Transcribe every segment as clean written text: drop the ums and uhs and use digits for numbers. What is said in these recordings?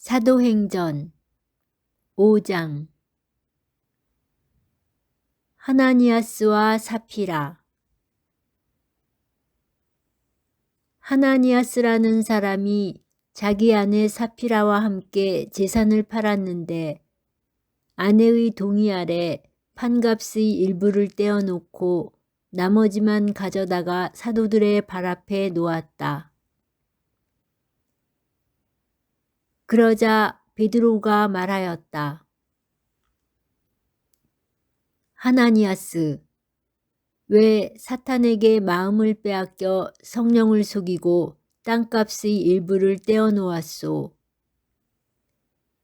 사도행전 5장. 하나니아스와 사피라. 하나니아스라는 사람이 자기 아내 사피라와 함께 재산을 팔았는데 아내의 동의 아래 판값의 일부를 떼어놓고 나머지만 가져다가 사도들의 발 앞에 놓았다. 그러자 베드로가 말하였다. 하나니아스, 왜 사탄에게 마음을 빼앗겨 성령을 속이고 땅값의 일부를 떼어놓았소?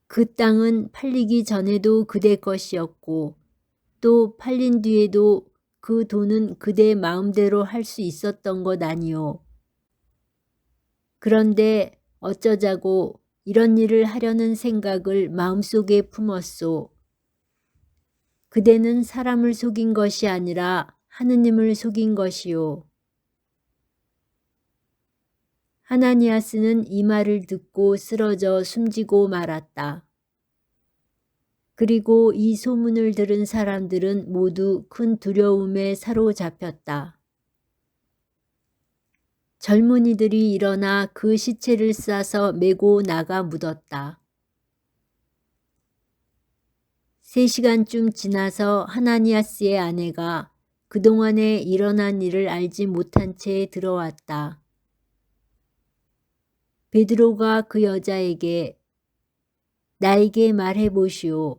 그 땅은 팔리기 전에도 그대 것이었고 또 팔린 뒤에도 그 돈은 그대 마음대로 할 수 있었던 것 아니오. 그런데 어쩌자고 이런 일을 하려는 생각을 마음속에 품었소. 그대는 사람을 속인 것이 아니라 하느님을 속인 것이요. 하나니아스는 이 말을 듣고 쓰러져 숨지고 말았다. 그리고 이 소문을 들은 사람들은 모두 큰 두려움에 사로잡혔다. 젊은이들이 일어나 그 시체를 싸서 메고 나가 묻었다. 3시간쯤 지나서 하나니아스의 아내가 그동안에 일어난 일을 알지 못한 채 들어왔다. 베드로가 그 여자에게 나에게 말해보시오.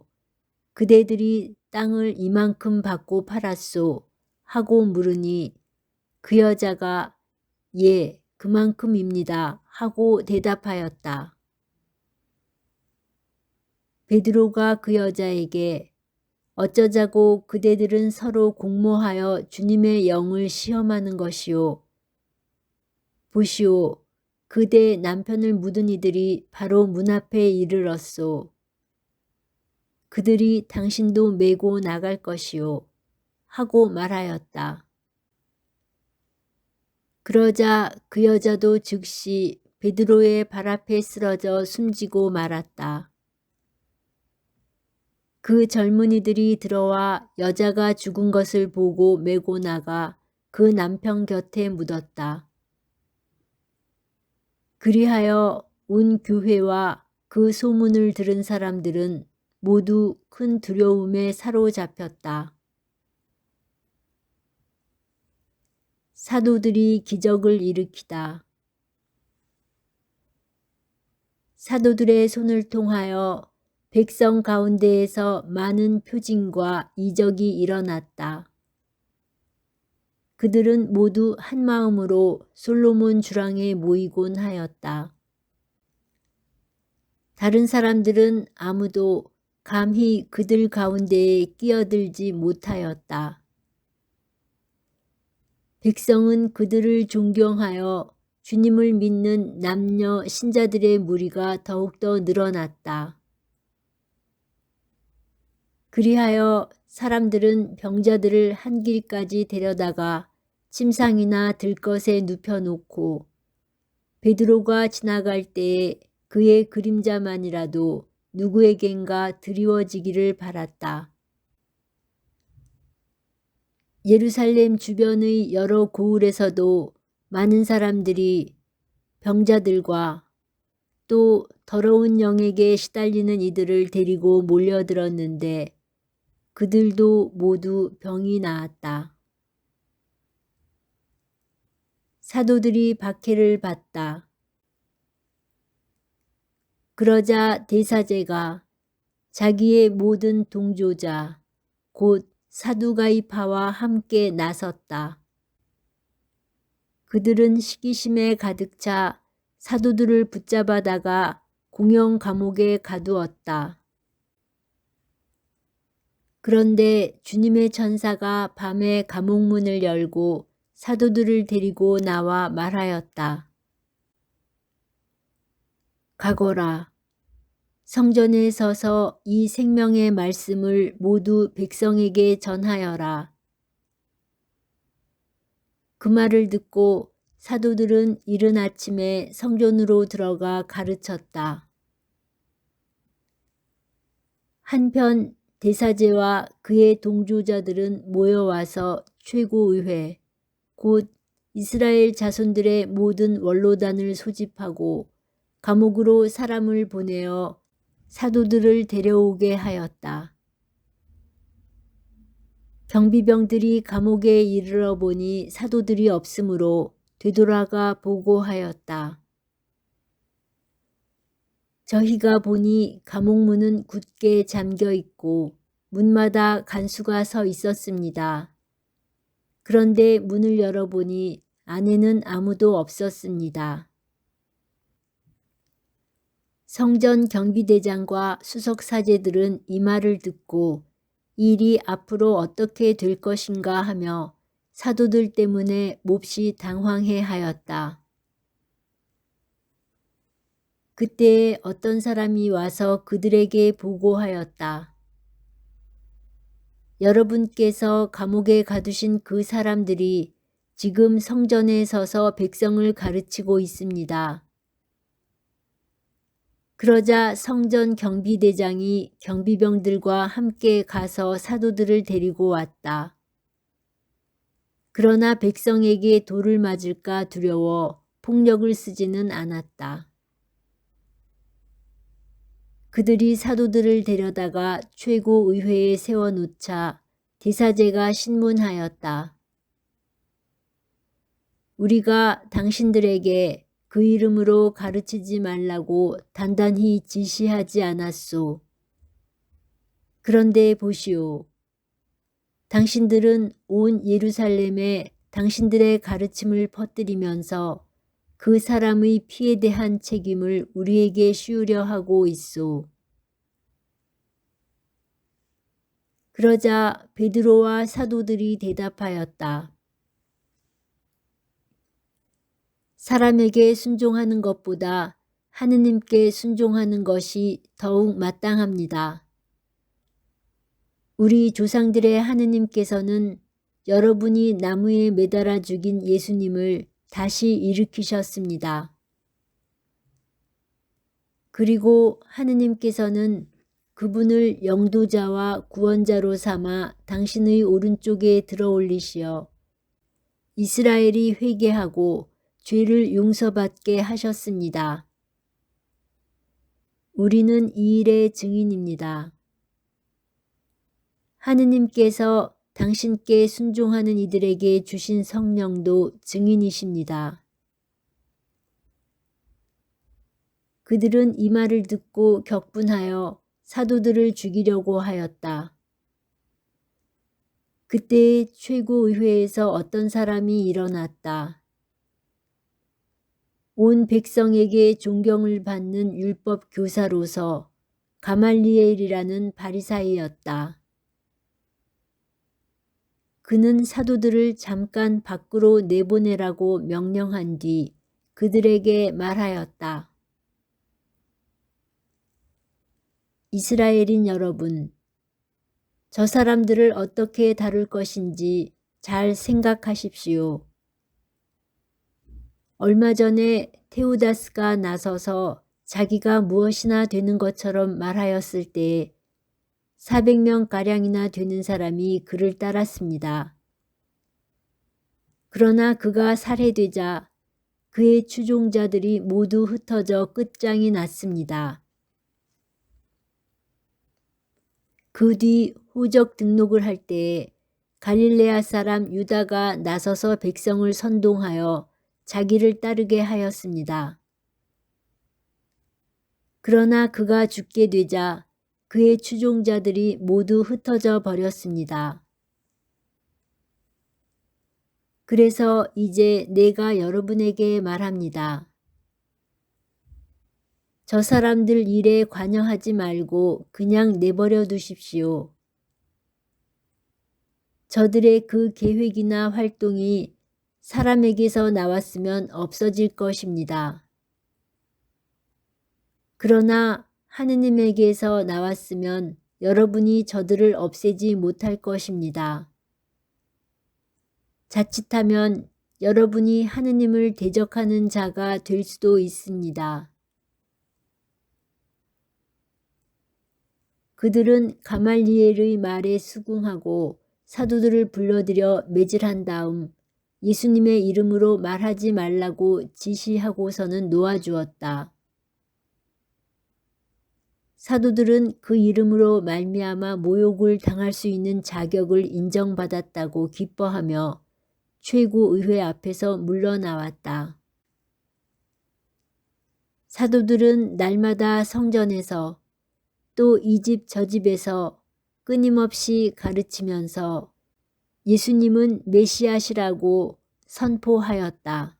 그대들이 땅을 이만큼 받고 팔았소 하고 물으니 그 여자가 예, 그만큼입니다 하고 대답하였다. 베드로가 그 여자에게 어쩌자고 그대들은 서로 공모하여 주님의 영을 시험하는 것이오. 보시오, 그대 남편을 묻은 이들이 바로 문 앞에 이르렀소. 그들이 당신도 메고 나갈 것이오. 하고 말하였다. 그러자 그 여자도 즉시 베드로의 발 앞에 쓰러져 숨지고 말았다. 그 젊은이들이 들어와 여자가 죽은 것을 보고 메고 나가 그 남편 곁에 묻었다. 그리하여 온 교회와 그 소문을 들은 사람들은 모두 큰 두려움에 사로잡혔다. 사도들이 기적을 일으키다. 사도들의 손을 통하여 백성 가운데에서 많은 표징과 이적이 일어났다. 그들은 모두 한 마음으로 솔로몬 주랑에 모이곤 하였다. 다른 사람들은 아무도 감히 그들 가운데에 끼어들지 못하였다. 백성은 그들을 존경하여 주님을 믿는 남녀 신자들의 무리가 더욱더 늘어났다. 그리하여 사람들은 병자들을 한 길까지 데려다가 침상이나 들것에 눕혀놓고 베드로가 지나갈 때에 그의 그림자만이라도 누구에겐가 드리워지기를 바랐다. 예루살렘 주변의 여러 고을에서도 많은 사람들이 병자들과 또 더러운 영에게 시달리는 이들을 데리고 몰려들었는데 그들도 모두 병이 나았다. 사도들이 박해를 받다. 그러자 대사제가 자기의 모든 동조자 곧 사두가이파와 함께 나섰다. 그들은 시기심에 가득 차 사도들을 붙잡아다가 공영 감옥에 가두었다. 그런데 주님의 천사가 밤에 감옥문을 열고 사도들을 데리고 나와 말하였다. 가거라. 성전에 서서 이 생명의 말씀을 모두 백성에게 전하여라. 그 말을 듣고 사도들은 이른 아침에 성전으로 들어가 가르쳤다. 한편 대사제와 그의 동조자들은 모여와서 최고의회, 곧 이스라엘 자손들의 모든 원로단을 소집하고 감옥으로 사람을 보내어 사도들을 데려오게 하였다. 경비병들이 감옥에 이르러 보니 사도들이 없으므로 되돌아가 보고하였다. 저희가 보니 감옥 문은 굳게 잠겨 있고 문마다 간수가 서 있었습니다. 그런데 문을 열어보니 안에는 아무도 없었습니다. 성전 경비대장과 수석사제들은 이 말을 듣고 이 일이 앞으로 어떻게 될 것인가 하며 사도들 때문에 몹시 당황해 하였다. 그때에 어떤 사람이 와서 그들에게 보고하였다. 여러분께서 감옥에 가두신 그 사람들이 지금 성전에 서서 백성을 가르치고 있습니다. 그러자 성전 경비대장이 경비병들과 함께 가서 사도들을 데리고 왔다. 그러나 백성에게 돌을 맞을까 두려워 폭력을 쓰지는 않았다. 그들이 사도들을 데려다가 최고의회에 세워놓자 대사제가 신문하였다. 우리가 당신들에게 그 이름으로 가르치지 말라고 단단히 지시하지 않았소. 그런데 보시오. 당신들은 온 예루살렘에 당신들의 가르침을 퍼뜨리면서 그 사람의 피에 대한 책임을 우리에게 씌우려 하고 있소. 그러자 베드로와 사도들이 대답하였다. 사람에게 순종하는 것보다 하느님께 순종하는 것이 더욱 마땅합니다. 우리 조상들의 하느님께서는 여러분이 나무에 매달아 죽인 예수님을 다시 일으키셨습니다. 그리고 하느님께서는 그분을 영도자와 구원자로 삼아 당신의 오른쪽에 들어올리시어 이스라엘이 회개하고 죄를 용서받게 하셨습니다. 우리는 이 일의 증인입니다. 하느님께서 당신께 순종하는 이들에게 주신 성령도 증인이십니다. 그들은 이 말을 듣고 격분하여 사도들을 죽이려고 하였다. 그때 최고의회에서 어떤 사람이 일어났다. 온 백성에게 존경을 받는 율법 교사로서 가말리엘이라는 바리사이였다. 그는 사도들을 잠깐 밖으로 내보내라고 명령한 뒤 그들에게 말하였다. 이스라엘인 여러분, 저 사람들을 어떻게 다룰 것인지 잘 생각하십시오. 얼마 전에 테우다스가 나서서 자기가 무엇이나 되는 것처럼 말하였을 때에 400명가량이나 되는 사람이 그를 따랐습니다. 그러나 그가 살해되자 그의 추종자들이 모두 흩어져 끝장이 났습니다. 그 뒤 호적 등록을 할 때에 갈릴레아 사람 유다가 나서서 백성을 선동하여 자기를 따르게 하였습니다. 그러나 그가 죽게 되자 그의 추종자들이 모두 흩어져 버렸습니다. 그래서 이제 내가 여러분에게 말합니다. 저 사람들 일에 관여하지 말고 그냥 내버려 두십시오. 저들의 그 계획이나 활동이 사람에게서 나왔으면 없어질 것입니다. 그러나 하느님에게서 나왔으면 여러분이 저들을 없애지 못할 것입니다. 자칫하면 여러분이 하느님을 대적하는 자가 될 수도 있습니다. 그들은 가말리엘의 말에 수긍하고 사도들을 불러들여 매질한 다음 예수님의 이름으로 말하지 말라고 지시하고서는 놓아주었다. 사도들은 그 이름으로 말미암아 모욕을 당할 수 있는 자격을 인정받았다고 기뻐하며 최고의회 앞에서 물러나왔다. 사도들은 날마다 성전에서 또 이 집 저 집에서 끊임없이 가르치면서 예수님은 메시아시라고 선포하였다.